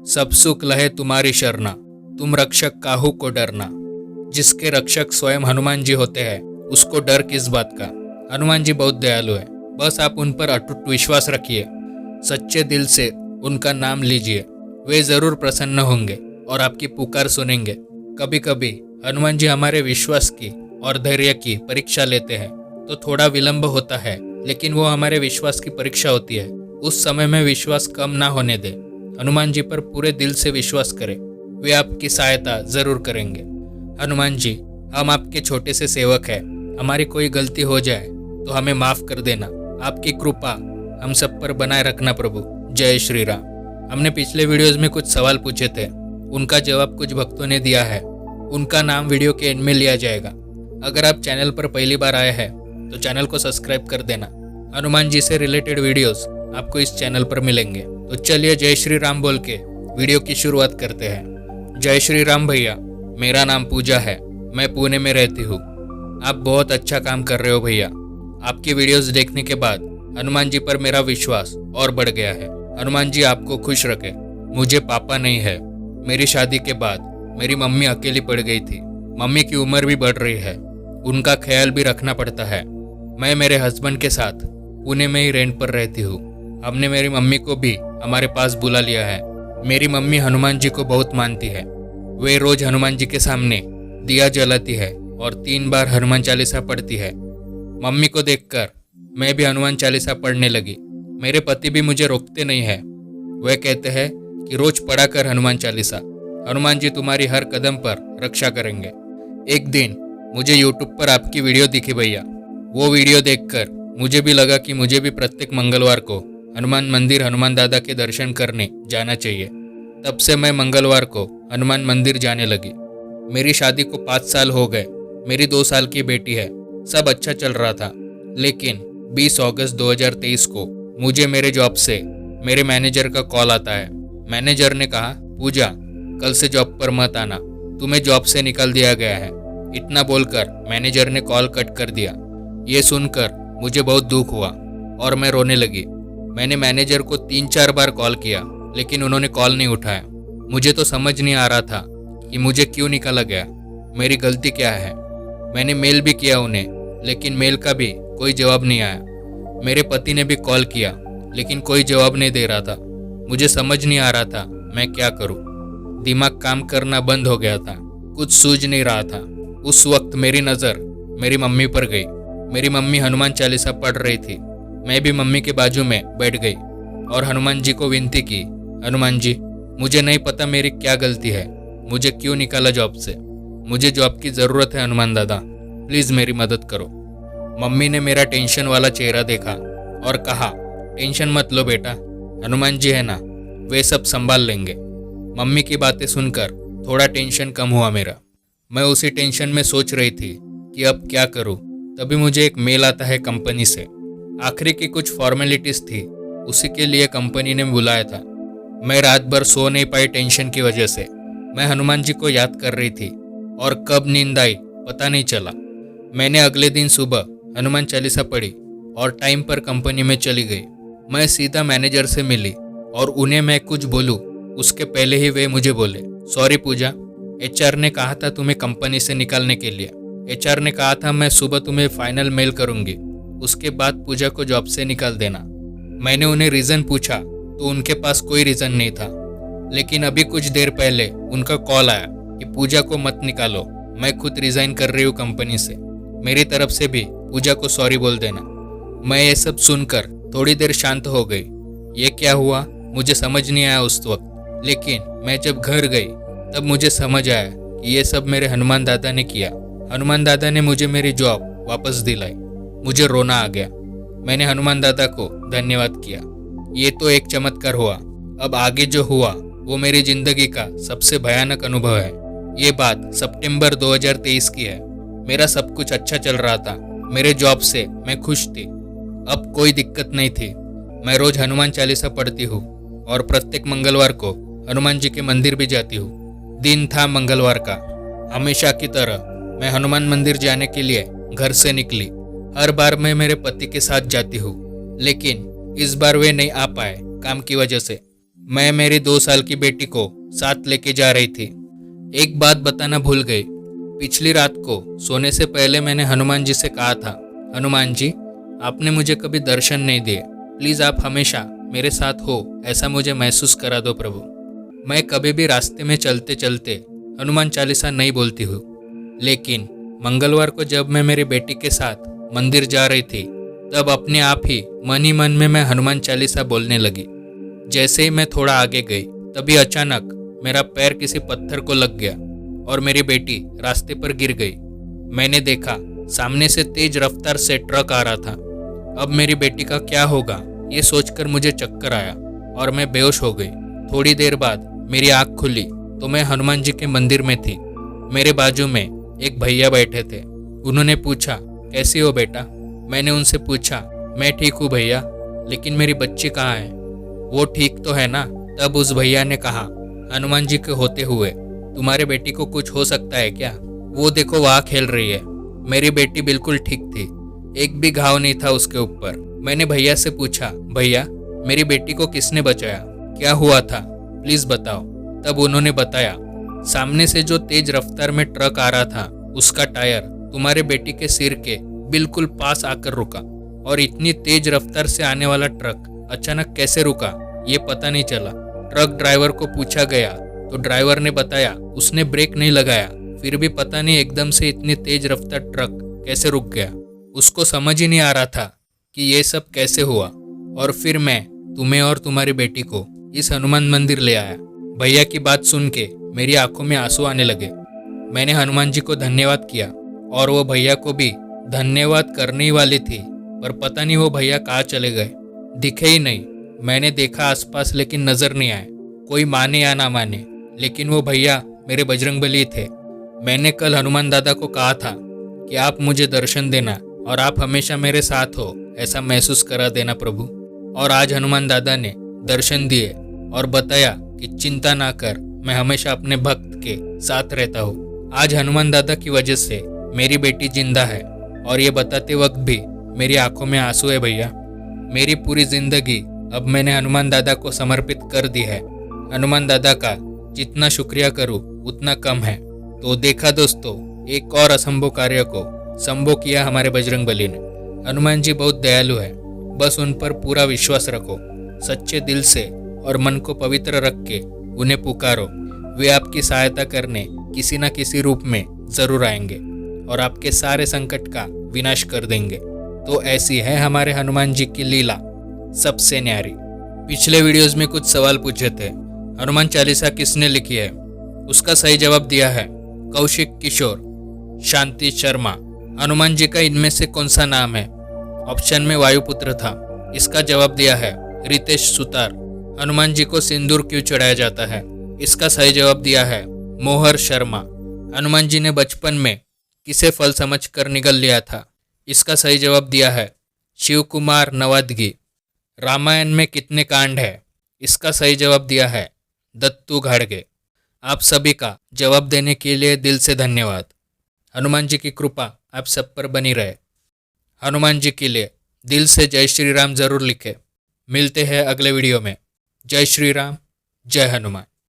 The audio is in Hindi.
सब सुख लहे तुम्हारी शरणा, तुम रक्षक काहू को डरना। जिसके रक्षक स्वयं हनुमान जी होते हैं उसको डर किस बात का। हनुमान जी बहुत दयालु है, बस आप उन पर अटूट विश्वास रखिए, सच्चे दिल से उनका नाम लीजिए, वे जरूर प्रसन्न होंगे और आपकी पुकार सुनेंगे। कभी कभी हनुमान जी हमारे विश्वास की और धैर्य की परीक्षा लेते हैं तो थोड़ा विलंब होता है, लेकिन वो हमारे विश्वास की परीक्षा होती है। उस समय में विश्वास कम ना होने दे। हनुमान जी पर पूरे दिल से विश्वास करें, वे आपकी सहायता जरूर करेंगे। हनुमान जी, हम आपके छोटे से सेवक हैं, हमारी कोई गलती हो जाए तो हमें माफ कर देना। आपकी कृपा हम सब पर बनाए रखना प्रभु। जय श्री राम। हमने पिछले वीडियोस में कुछ सवाल पूछे थे, उनका जवाब कुछ भक्तों ने दिया है, उनका नाम वीडियो के एंड में लिया जाएगा। अगर आप चैनल पर पहली बार आए हैं तो चैनल को सब्सक्राइब कर देना। हनुमान जी से रिलेटेड वीडियोस आपको इस चैनल पर मिलेंगे। तो चलिए जय श्री राम बोल के वीडियो की शुरुआत करते हैं। जय श्री राम भैया, मेरा नाम पूजा है, मैं पुणे में रहती हूँ। आप बहुत अच्छा काम कर रहे हो भैया। आपकी वीडियोस देखने के बाद हनुमान जी पर मेरा विश्वास और बढ़ गया है। हनुमान जी आपको खुश रखे। मुझे पापा नहीं है। मेरी शादी के बाद मेरी मम्मी अकेली पड़ गई थी। मम्मी की उम्र भी बढ़ रही है, उनका ख्याल भी रखना पड़ता है। मैं मेरे हस्बैंड के साथ पुणे में ही रेंट पर रहती हूँ। हमने मेरी मम्मी को भी हमारे पास बुला लिया है। मेरी मम्मी हनुमान जी को बहुत मानती है। वे रोज हनुमान जी के सामने दिया जलाती है और 3 बार हनुमान चालीसा पढ़ती है। मम्मी को देखकर मैं भी हनुमान चालीसा पढ़ने लगी। मेरे पति भी मुझे रोकते नहीं है। वे कहते हैं कि रोज पढ़ा कर हनुमान चालीसा, हनुमान जी तुम्हारी हर कदम पर रक्षा करेंगे। एक दिन मुझे यूट्यूब पर आपकी वीडियो दिखी भैया। वो वीडियो देखकर मुझे भी लगा कि मुझे भी प्रत्येक मंगलवार को हनुमान मंदिर हनुमान दादा के दर्शन करने जाना चाहिए। तब से मैं मंगलवार को हनुमान मंदिर जाने लगी। मेरी शादी को 5 साल हो गए। मेरी 2 साल की बेटी है। सब अच्छा चल रहा था, लेकिन 20 अगस्त 2023 को मुझे मेरे जॉब से मेरे मैनेजर का कॉल आता है। मैनेजर ने कहा, पूजा कल से जॉब पर मत आना, तुम्हें जॉब से निकाल दिया गया है। इतना बोलकर मैनेजर ने कॉल कट कर दिया। ये सुनकर मुझे बहुत दुख हुआ और मैं रोने लगी। मैंने मैनेजर को 3-4 बार कॉल किया, लेकिन उन्होंने कॉल नहीं उठाया। मुझे तो समझ नहीं आ रहा था कि मुझे क्यों निकाला गया, मेरी गलती क्या है। मैंने मेल भी किया उन्हें, लेकिन मेल का भी कोई जवाब नहीं आया। मेरे पति ने भी कॉल किया, लेकिन कोई जवाब नहीं दे रहा था। मुझे समझ नहीं आ रहा था मैं क्या करूं। दिमाग काम करना बंद हो गया था, कुछ सूझ नहीं रहा था। उस वक्त मेरी नज़र मेरी मम्मी पर गई। मेरी मम्मी हनुमान चालीसा पढ़ रही थी। मैं भी मम्मी के बाजू में बैठ गई और हनुमान जी को विनती की, हनुमान जी, मुझे नहीं पता मेरी क्या गलती है, मुझे क्यों निकाला जॉब से। मुझे जॉब की ज़रूरत है हनुमान दादा, प्लीज़ मेरी मदद करो। मम्मी ने मेरा टेंशन वाला चेहरा देखा और कहा, टेंशन मत लो बेटा, हनुमान जी है ना, वे सब संभाल लेंगे। मम्मी की बातें सुनकर थोड़ा टेंशन कम हुआ मेरा। मैं उसी टेंशन में सोच रही थी कि अब क्या करूं। तभी मुझे एक मेल आता है कंपनी से। आखिरी की कुछ फॉर्मेलिटीज़ थी, उसी के लिए कंपनी ने बुलाया था। मैं रात भर सो नहीं पाई टेंशन की वजह से। मैं हनुमान जी को याद कर रही थी और कब नींद आई पता नहीं चला। मैंने अगले दिन सुबह हनुमान चालीसा पढ़ी और टाइम पर कंपनी में चली गई। मैं सीधा मैनेजर से मिली और उन्हें मैं कुछ बोलूं उसके पहले ही वे मुझे बोले, सॉरी पूजा, HR ने कहा था तुम्हें कंपनी से निकालने के लिए। HR ने कहा था मैं सुबह तुम्हें फाइनल मेल करूंगी, उसके बाद पूजा को जॉब से निकाल देना। मैंने उन्हें रीज़न पूछा तो उनके पास कोई रीज़न नहीं था, लेकिन अभी कुछ देर पहले उनका कॉल आया कि पूजा को मत निकालो, मैं खुद रिज़ाइन कर रही हूँ कंपनी से। मेरी तरफ से भी पूजा को सॉरी बोल देना। मैं ये सब सुनकर थोड़ी देर शांत हो गई। ये क्या हुआ मुझे समझ नहीं आया उस वक्त, लेकिन मैं जब घर गई तब मुझे समझ आया कि ये सब मेरे हनुमान दादा ने किया। हनुमान दादा ने मुझे मेरी जॉब वापस दिलाई। मुझे रोना आ गया। मैंने हनुमान दादा को धन्यवाद किया। ये तो एक चमत्कार हुआ। अब आगे जो हुआ वो मेरी जिंदगी का सबसे भयानक अनुभव है। ये बात सितंबर 2023 की है। मेरा सब कुछ अच्छा चल रहा था, मेरे जॉब से मैं खुश थी, अब कोई दिक्कत नहीं थी। मैं रोज हनुमान चालीसा पढ़ती हूँ और प्रत्येक मंगलवार को हनुमान जी के मंदिर भी जाती हूँ। दिन था मंगलवार का। हमेशा की तरह मैं हनुमान मंदिर जाने के लिए घर से निकली। हर बार मैं मेरे पति के साथ जाती हूँ, लेकिन इस बार वे नहीं आ पाए काम की वजह से। मैं मेरी 2 साल की बेटी को साथ लेके जा रही थी। एक बात बताना भूल गई। पिछली रात को सोने से पहले मैंने हनुमान जी से कहा था, हनुमान जी, आपने मुझे कभी दर्शन नहीं दिए, प्लीज़ आप हमेशा मेरे साथ हो ऐसा मुझे महसूस करा दो प्रभु। मैं कभी भी रास्ते में चलते चलते हनुमान चालीसा नहीं बोलती हूँ, लेकिन मंगलवार को जब मैं मेरी बेटी के साथ मंदिर जा रही थी तब अपने आप ही मन में मैं हनुमान चालीसा बोलने लगी। जैसे ही मैं थोड़ा आगे गई तभी अचानक मेरा पैर किसी पत्थर को लग गया और मेरी बेटी रास्ते पर गिर गई। मैंने देखा सामने से तेज रफ्तार से ट्रक आ रहा था। अब मेरी बेटी का क्या होगा ये सोचकर मुझे चक्कर आया और मैं बेहोश हो गई। थोड़ी देर बाद मेरी आँख खुली तो मैं हनुमान जी के मंदिर में थी। मेरे बाजू में एक भैया बैठे थे। उन्होंने पूछा, कैसी हो बेटा? मैंने उनसे पूछा, मैं ठीक हूँ भैया, लेकिन मेरी बच्ची कहाँ है? वो ठीक तो है ना? तब उस भैया ने कहा, हनुमान जी के होते हुए तुम्हारे बेटी को कुछ हो सकता है क्या? वो देखो वहाँ खेल रही है। मेरी बेटी बिल्कुल ठीक थी, एक भी घाव नहीं था उसके ऊपर। मैंने भैया से पूछा, भैया मेरी बेटी को किसने बचाया? क्या हुआ था? प्लीज़ बताओ। तब उन्होंने बताया, सामने से जो तेज रफ्तार में ट्रक आ रहा था उसका टायर तुम्हारे बेटी के सिर के बिल्कुल पास आकर रुका और इतनी तेज रफ्तार से आने वाला ट्रक अचानक कैसे रुका ये पता नहीं चला। ट्रक ड्राइवर को पूछा गया तो ड्राइवर ने बताया उसने ब्रेक नहीं लगाया, फिर भी पता नहीं एकदम से इतनी तेज रफ्तार ट्रक कैसे रुक गया। उसको समझ ही नहीं आ रहा था कि ये सब कैसे हुआ। और फिर मैं तुम्हें और तुम्हारी बेटी को इस हनुमान मंदिर ले आया। भैया की बात सुन के मेरी आंखों में आंसू आने लगे। मैंने हनुमान जी को धन्यवाद किया और वो भैया को भी धन्यवाद करने ही वाली थी, पर पता नहीं वो भैया कहाँ चले गए, दिखे ही नहीं। मैंने देखा आसपास लेकिन नजर नहीं आए। कोई माने या ना माने, लेकिन वो भैया मेरे बजरंगबली थे। मैंने कल हनुमान दादा को कहा था कि आप मुझे दर्शन देना और आप हमेशा मेरे साथ हो ऐसा महसूस करा देना प्रभु। और आज हनुमान दादा ने दर्शन दिए और बताया कि चिंता ना कर, मैं हमेशा अपने भक्त के साथ रहता हूँ। आज हनुमान दादा की वजह से मेरी बेटी जिंदा है और ये बताते वक्त भी मेरी आंखों में आंसू है भैया। मेरी पूरी जिंदगी अब मैंने हनुमान दादा को समर्पित कर दी है। हनुमान दादा का जितना शुक्रिया करूँ उतना कम है। तो देखा दोस्तों, एक और असंभव कार्य को संभव किया हमारे बजरंगबली ने। हनुमान जी बहुत दयालु है, बस उन पर पूरा विश्वास रखो। सच्चे दिल से और मन को पवित्र रख के उन्हें पुकारो, वे आपकी सहायता करने किसी न किसी रूप में जरूर आएंगे और आपके सारे संकट का विनाश कर देंगे। तो ऐसी है हमारे हनुमान जी की लीला सबसे न्यारी। पिछले वीडियोस में कुछ सवाल पूछे थे, हनुमान चालीसा किसने लिखी है? उसका सही जवाब दिया है कौशिक किशोर, शांति शर्मा। हनुमान जी का इनमें से कौन सा नाम है? ऑप्शन में वायुपुत्र था। इसका जवाब दिया है रितेश सुतार। हनुमान जी को सिंदूर क्यों चढ़ाया जाता है? इसका सही जवाब दिया है मोहर शर्मा। हनुमान जी ने बचपन में किसे फल समझकर निगल लिया था? इसका सही जवाब दिया है शिव कुमार नवादगी। रामायण में कितने कांड है? इसका सही जवाब दिया है दत्तू घाड़गे। आप सभी का जवाब देने के लिए दिल से धन्यवाद। हनुमान जी की कृपा आप सब पर बनी रहे। हनुमान जी के लिए दिल से जय श्री राम जरूर लिखें। मिलते हैं अगले वीडियो में। जय श्री राम, जय हनुमान।